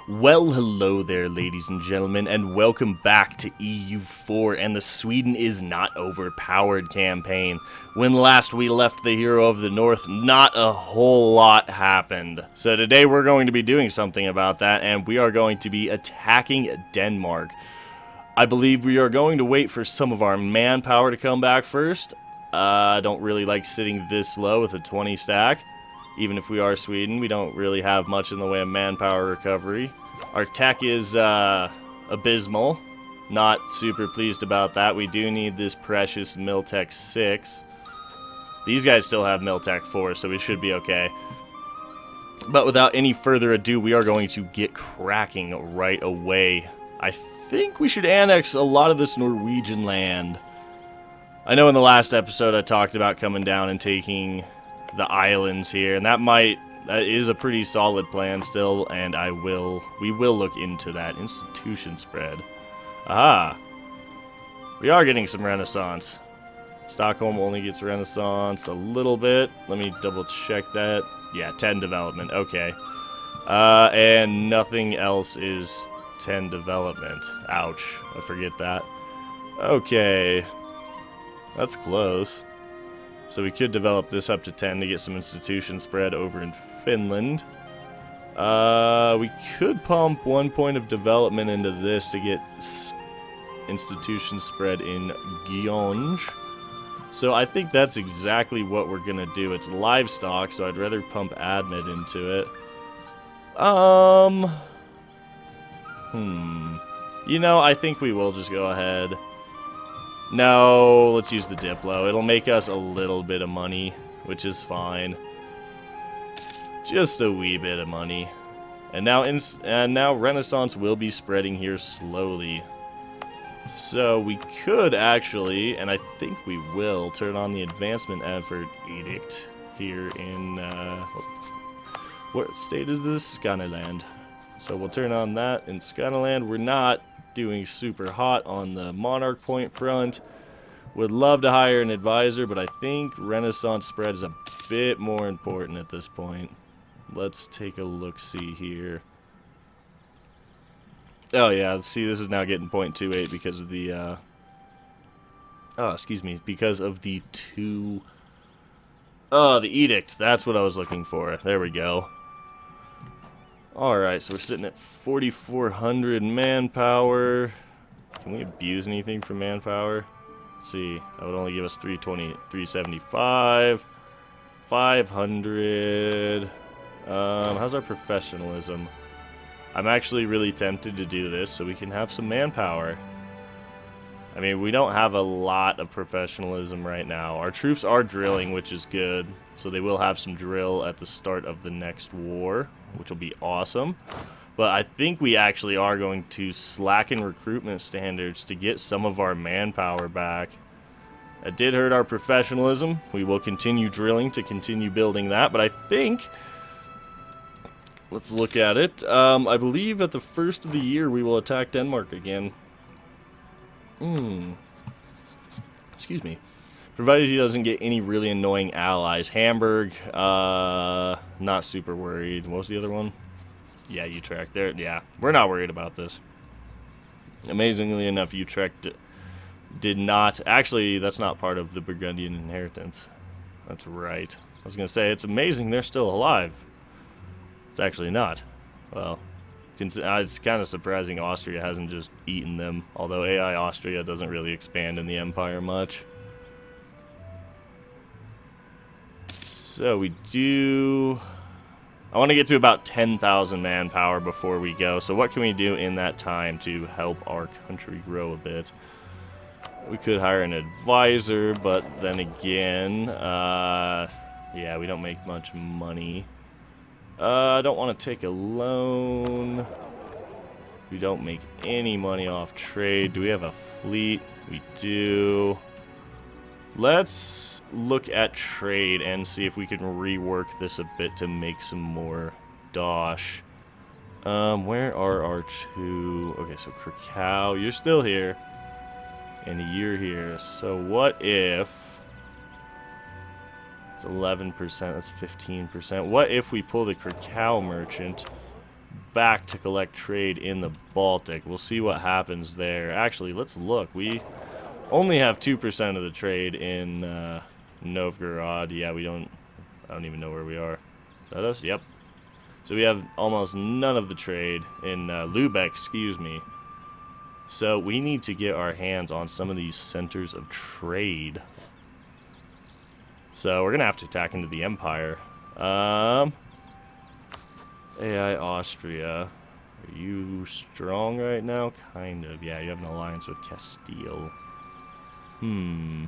Well, hello there, ladies and gentlemen, and welcome back to EU4 and the Sweden is Not Overpowered campaign. When last we left the Hero of the North, not a whole lot happened. So today we're going to be doing something about that, and we are going to be attacking Denmark. I believe we are going to wait for some of our manpower to come back first. I don't really like sitting this low with a 20 stack. Even if we are Sweden, we don't really have much in the way of manpower recovery. Our tech is abysmal. Not super pleased about that. We do need this precious Miltech 6. These guys still have Miltech 4, so we should be okay. But without any further ado, we are going to get cracking right away. I think we should annex a lot of this Norwegian land. I know in the last episode I talked about coming down and taking the islands here, and that is a pretty solid plan still, and we will look into that. Institution spread. Aha! We are getting some Renaissance. Stockholm only gets Renaissance a little bit. Let me double check that. Yeah, 10 development. Okay. And nothing else is 10 development. Ouch. I forget that. Okay. That's close. So we could develop this up to 10 to get some institution spread over in Finland. We could pump 1 point of development into this to get institution spread in Gionge. So I think that's exactly what we're going to do. It's livestock, so I'd rather pump admit into it. You know, I think we will just go ahead. No, let's use the Diplo. It'll make us a little bit of money, which is fine. Just a wee bit of money. And now Renaissance will be spreading here slowly. So we could actually, and I think we will, turn on the advancement effort edict here in, what state is this? Skåneland. So we'll turn on that in Skåneland. We're not doing super hot on the Monarch Point front. Would love to hire an advisor, but I think Renaissance spread is a bit more important at this point. Let's take a look-see here. Oh yeah, see, this is now getting 0.28 because of the because of the the edict. That's what I was looking for. There we go. Alright, so we're sitting at 4,400 manpower. Can we abuse anything for manpower? Let's see, that would only give us 375. 500. How's our professionalism? I'm actually really tempted to do this so we can have some manpower. I mean, we don't have a lot of professionalism right now. Our troops are drilling, which is good. So they will have some drill at the start of the next war, which will be awesome. But I think we actually are going to slacken recruitment standards to get some of our manpower back. It did hurt our professionalism. We will continue drilling to continue building that, but I think, let's look at it. I believe at the first of the year we will attack Denmark again. Excuse me. Provided he doesn't get any really annoying allies. Hamburg, not super worried. What was the other one? Yeah, Utrecht. There, yeah, we're not worried about this. Amazingly enough, Utrecht did not. Actually, that's not part of the Burgundian inheritance. That's right. I was going to say, it's amazing they're still alive. It's actually not. Well, it's kind of surprising Austria hasn't just eaten them. Although AI Austria doesn't really expand in the empire much. So we do... I want to get to about 10,000 manpower before we go. So what can we do in that time to help our country grow a bit? We could hire an advisor, but then again, yeah, we don't make much money. I don't want to take a loan. We don't make any money off trade. Do we have a fleet? We do. Let's look at trade and see if we can rework this a bit to make some more dosh. Where are our two? Okay, so Krakow, you're still here. And you're here. So what if... It's 11%, that's 15%. What if we pull the Krakow merchant back to collect trade in the Baltic. We'll see what happens there. Actually, let's look. We only have 2% of the trade in Novgorod. Yeah, I don't even know where we are. Is that us? Yep. So we have almost none of the trade in Lubeck, excuse me. So we need to get our hands on some of these centers of trade. So we're going to have to attack into the Empire. AI Austria. Are you strong right now? Kind of. Yeah, you have an alliance with Castile. I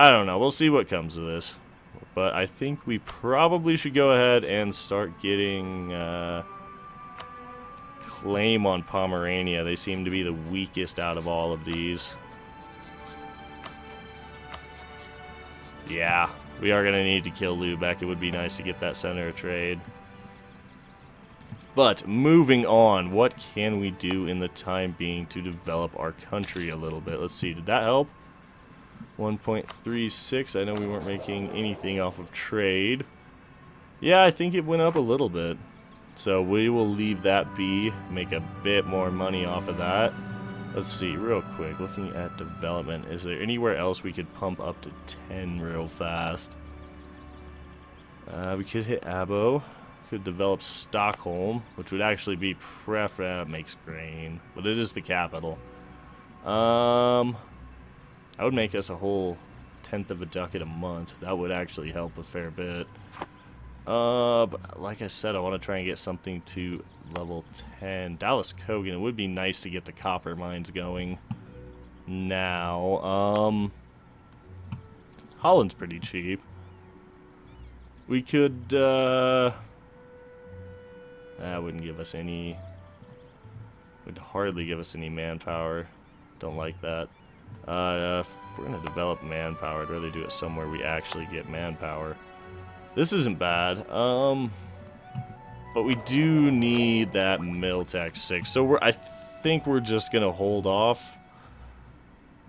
don't know. We'll see what comes of this. But I think we probably should go ahead and start getting claim on Pomerania. They seem to be the weakest out of all of these. Yeah, we are going to need to kill Lubeck. It would be nice to get that center of trade. But moving on, what can we do in the time being to develop our country a little bit? Let's see, did that help? 1.36. I know we weren't making anything off of trade. Yeah, I think it went up a little bit. So we will leave that be, make a bit more money off of that. Let's see, real quick, looking at development, is there anywhere else we could pump up to 10 real fast? We could hit Abo. Could develop Stockholm, which would actually be it makes grain, but it is the capital. I would make us a whole 1/10 of a ducat a month. That would actually help a fair bit. But like I said, I want to try and get something to level 10. Dallas Kogan, it would be nice to get the copper mines going now. Holland's pretty cheap. We could, that wouldn't give us any, would hardly give us any manpower. Don't like that. If we're going to develop manpower, I'd rather do it somewhere we actually get manpower. This isn't bad. But we do need that Miltech 6. So I think we're just going to hold off.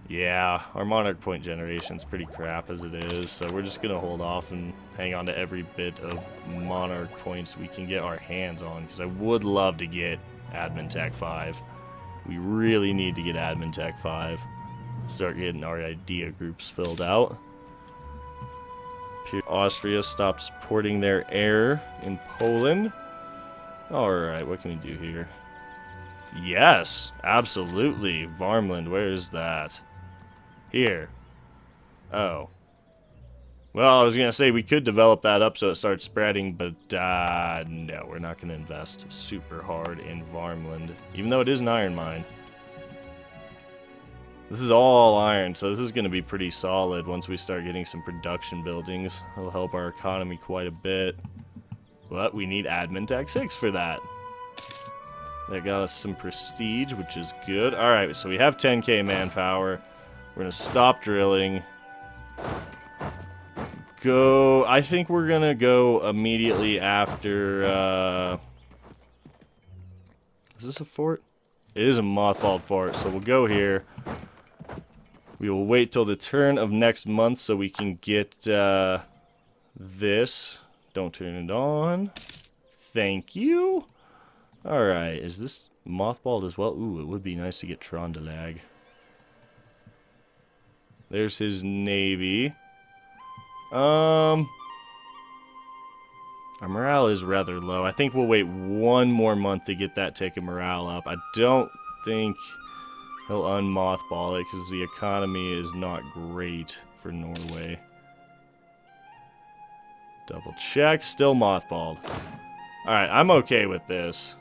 Yeah, our Monarch Point generation's pretty crap as it is, so we're just going to hold off and hang on to every bit of Monarch Points we can get our hands on, because I would love to get Admin Tech 5. We really need to get Admin Tech 5. Start getting our idea groups filled out. Austria stopped supporting their heir in Poland. Alright, what can we do here? Yes, absolutely. Varmland, where is that? Here. Oh. Well, I was going to say we could develop that up so it starts spreading, but no, we're not going to invest super hard in Varmland, even though it is an iron mine. This is all iron, so this is going to be pretty solid once we start getting some production buildings. It'll help our economy quite a bit. But we need Admin Tech 6 for that. That got us some prestige, which is good. Alright, so we have 10k manpower. We're going to stop drilling. I think we're going to go immediately after, is this a fort? It is a mothballed fort, so we'll go here. We will wait till the turn of next month so we can get, this. Don't turn it on. Thank you. Alright, is this mothballed as well? Ooh, it would be nice to get Trondelag. There's his navy. Our morale is rather low. I think we'll wait one more month to get that ticket morale up. I don't think he'll unmothball it because the economy is not great for Norway. Double check, still mothballed. Alright, I'm okay with this.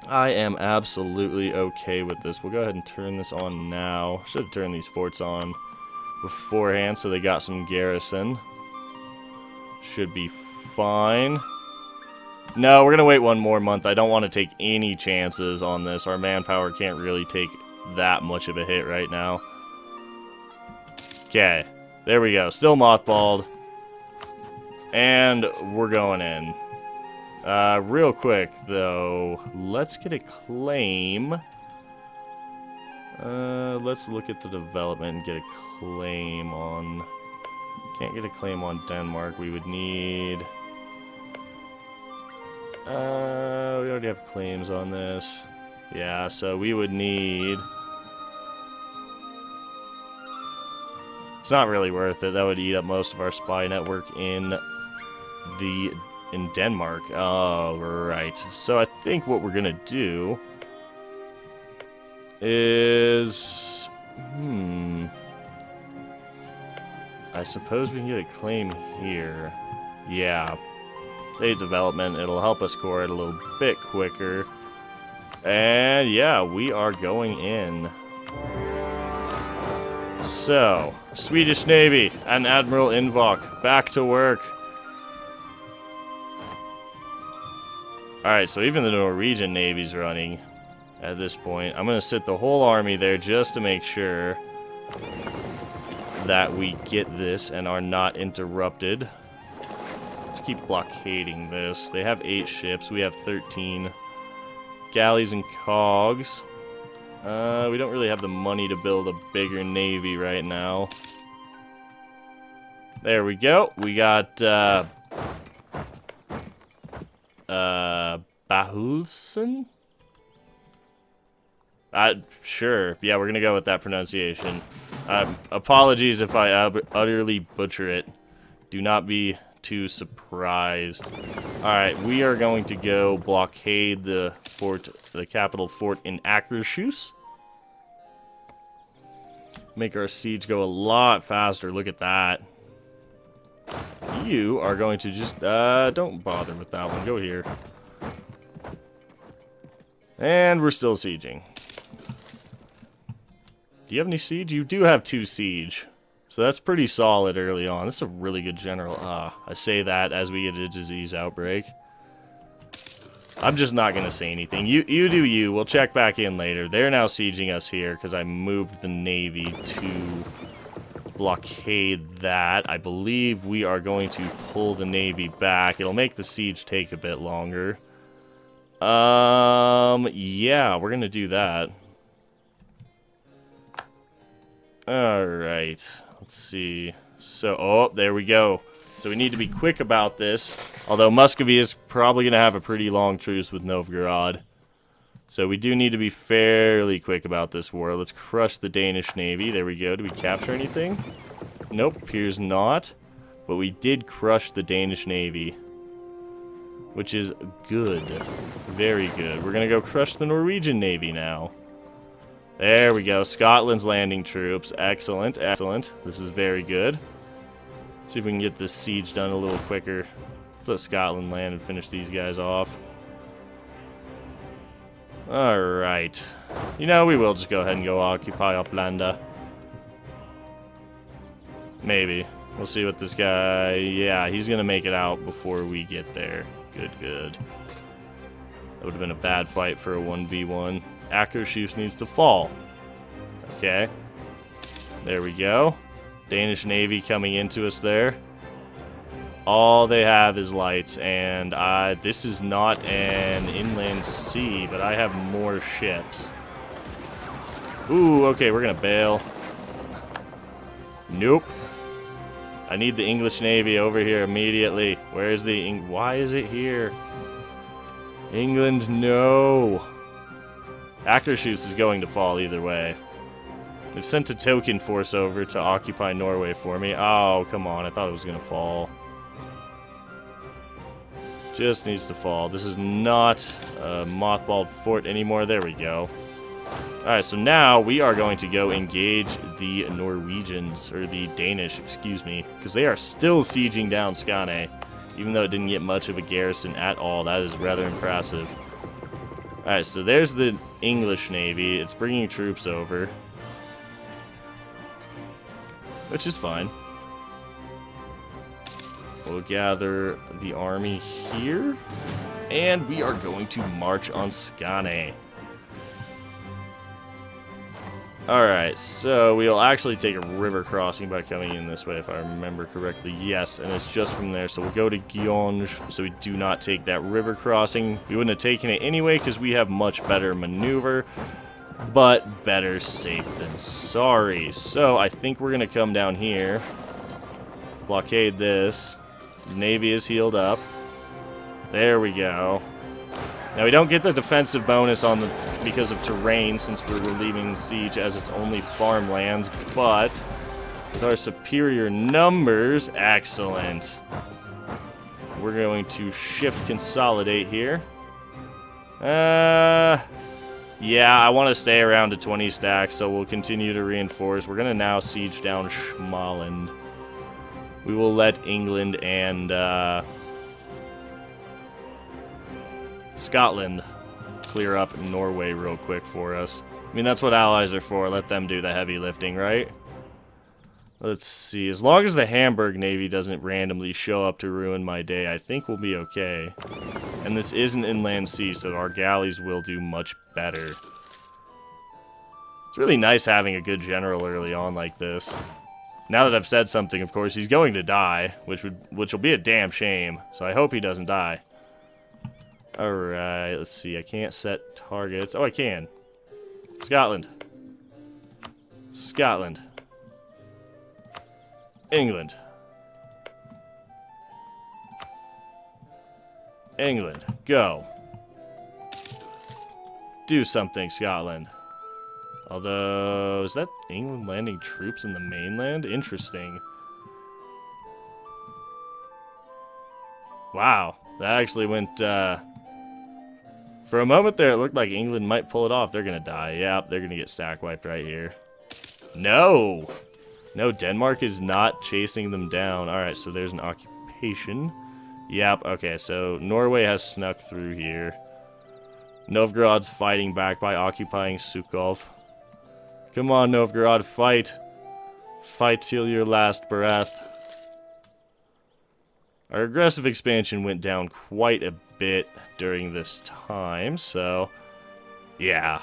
I am absolutely okay with this. We'll go ahead and turn this on now. Should have turned these forts on beforehand so they got some garrison. Should be fine. No, we're going to wait one more month. I don't want to take any chances on this. Our manpower can't really take that much of a hit right now. Okay. There we go. Still mothballed. And we're going in. Real quick, though, let's get a claim. Let's look at the development and get a claim on... Can't get a claim on Denmark. We would need... We already have claims on this. Yeah, so we would need... It's not really worth it. That would eat up most of our spy network in Denmark. Oh, right. So I think what we're gonna do is... I suppose we can get a claim here. Yeah. State development. It'll help us core it a little bit quicker. And yeah, we are going in. So, Swedish Navy and Admiral Invok, back to work. Alright, so even the Norwegian Navy's running at this point. I'm going to sit the whole army there just to make sure that we get this and are not interrupted. Let's keep blockading this. They have 8 ships. We have 13 galleys and cogs. We don't really have the money to build a bigger navy right now. There we go. We got, Bahulsen? Sure. Yeah, we're gonna go with that pronunciation. Apologies if I utterly butcher it. Do not be too surprised. Alright, we are going to go blockade the fort, the capital fort in Akershus. Make our siege go a lot faster. Look at that. You are going to just, don't bother with that one. Go here. And we're still sieging. Do you have any siege? You do have 2 siege. So that's pretty solid early on. This is a really good general. I say that as we get a disease outbreak. I'm just not going to say anything. You do you. We'll check back in later. They're now sieging us here because I moved the navy to blockade that. I believe we are going to pull the navy back. It'll make the siege take a bit longer. Yeah, we're going to do that. Alright, let's see. So, oh, there we go. So we need to be quick about this. Although Muscovy is probably going to have a pretty long truce with Novgorod. So we do need to be fairly quick about this war. Let's crush the Danish Navy. There we go. Did we capture anything? Nope, appears not. But we did crush the Danish Navy. Which is good. Very good. We're going to go crush the Norwegian Navy now. There we go. Scotland's landing troops. Excellent, excellent. This is very good. See if we can get this siege done a little quicker. Let's let Scotland land and finish these guys off. Alright. You know, we will just go ahead and go occupy Oplanda. Maybe. We'll see what this guy... Yeah, he's going to make it out before we get there. Good, good. That would have been a bad fight for a 1v1. Akershus needs to fall. Okay. There we go. Danish Navy coming into us there. All they have is lights, and this is not an inland sea, but I have more ships. Ooh, okay, we're gonna bail. Nope. I need the English Navy over here immediately. Where is the... Why is it here? England, no. Akershus is going to fall either way. They've sent a token force over to occupy Norway for me. Oh, come on. I thought it was going to fall. Just needs to fall. This is not a mothballed fort anymore. There we go. Alright, so now we are going to go engage the Norwegians, or the Danish, excuse me, because they are still sieging down Skane, even though it didn't get much of a garrison at all. That is rather impressive. Alright, so there's the English Navy. It's bringing troops over, which is fine. We'll gather the army here, and we are going to march on Skane. Alright, so we'll actually take a river crossing by coming in this way, if I remember correctly. Yes, and it's just from there. So we'll go to Gionge, so we do not take that river crossing. We wouldn't have taken it anyway, because we have much better maneuver, but better safe than sorry. So I think we're going to come down here, blockade this. The Navy is healed up. There we go. Now we don't get the defensive bonus on the because of terrain since we're relieving the siege as it's only farmlands, but with our superior numbers, excellent. We're going to shift consolidate here. Yeah, I want to stay around to 20 stacks, so we'll continue to reinforce. We're going to now siege down Schmaland. We will let England and Scotland clear up Norway real quick for us. I mean, that's what allies are for. Let them do the heavy lifting, right? Let's see. As long as the Hamburg Navy doesn't randomly show up to ruin my day, I think we'll be okay. And this is an inland sea, so our galleys will do much better. It's really nice having a good general early on like this. Now that I've said something, of course, he's going to die, which will be a damn shame. So I hope he doesn't die. Alright, let's see. I can't set targets. Oh, I can. Scotland. Scotland. England. England. Go. Do something, Scotland. Although, is that England landing troops in the mainland? Interesting. Wow. That actually went, for a moment there, it looked like England might pull it off. They're gonna die. Yep, they're gonna get stack wiped right here. No! No, Denmark is not chasing them down. Alright, so there's an occupation. Yep, okay, so Norway has snuck through here. Novgorod's fighting back by occupying Sukov. Come on, Novgorod, fight. Fight till your last breath. Our aggressive expansion went down quite a bit during this time, so yeah.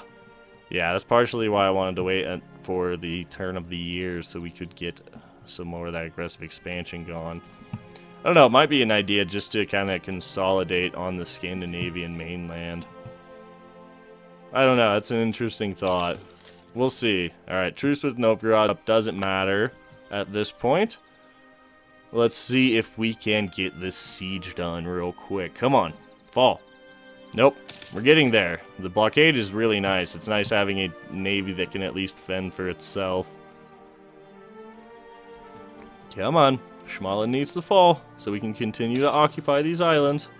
Yeah, that's partially why I wanted to wait for the turn of the year so we could get some more of that aggressive expansion going. I don't know, it might be an idea just to kind of consolidate on the Scandinavian mainland. I don't know, it's an interesting thought. We'll see. Alright, truce with Novgorod doesn't matter at this point. Let's see if we can get this siege done real quick. Come on, fall. Nope, we're getting there. The blockade is really nice. It's nice having a navy that can at least fend for itself. Come on, Schmaland needs to fall so we can continue to occupy these islands.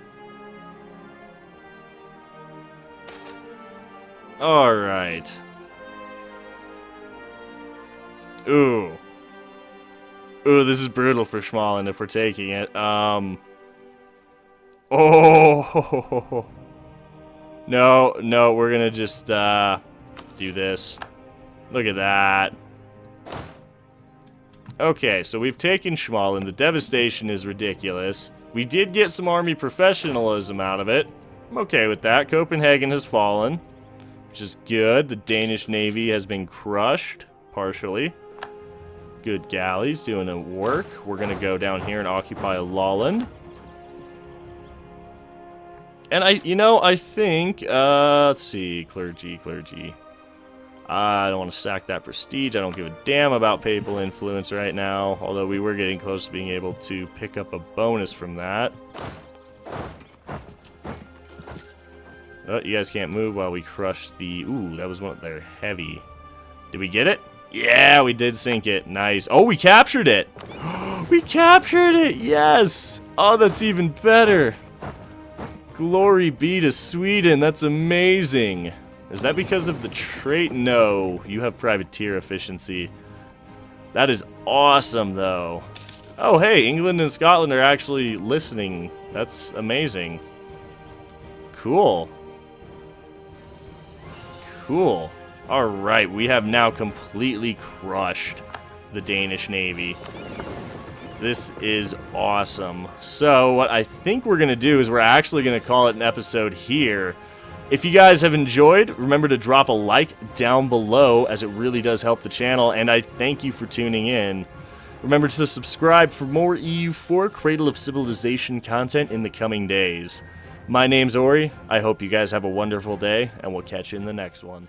Alright. Ooh. Ooh, this is brutal for Schmaland if we're taking it. Oh. No, we're gonna just, do this. Look at that. Okay, so we've taken Schmaland. The devastation is ridiculous. We did get some army professionalism out of it. I'm okay with that. Copenhagen has fallen, which is good. The Danish Navy has been crushed, partially. Good galleys doing the work. We're gonna go down here and occupy Lolland. And I think, let's see, clergy. I don't want to sack that prestige. I don't give a damn about papal influence right now, although we were getting close to being able to pick up a bonus from that. Oh, you guys can't move while we crush the, ooh, that was one, they're heavy. Did we get it? Yeah, we did sink it. Nice. Oh, we captured it. We captured it. Yes. Oh, that's even better. Glory be to Sweden. That's amazing. Is that because of the trait? No. You have privateer efficiency. That is awesome, though. Oh, hey, England and Scotland are actually listening. That's amazing. Cool. Cool. Alright, we have now completely crushed the Danish Navy. This is awesome. So, what I think we're going to do is we're actually going to call it an episode here. If you guys have enjoyed, remember to drop a like down below, as it really does help the channel, and I thank you for tuning in. Remember to subscribe for more EU4 Cradle of Civilization content in the coming days. My name's Ori. I hope you guys have a wonderful day, and we'll catch you in the next one.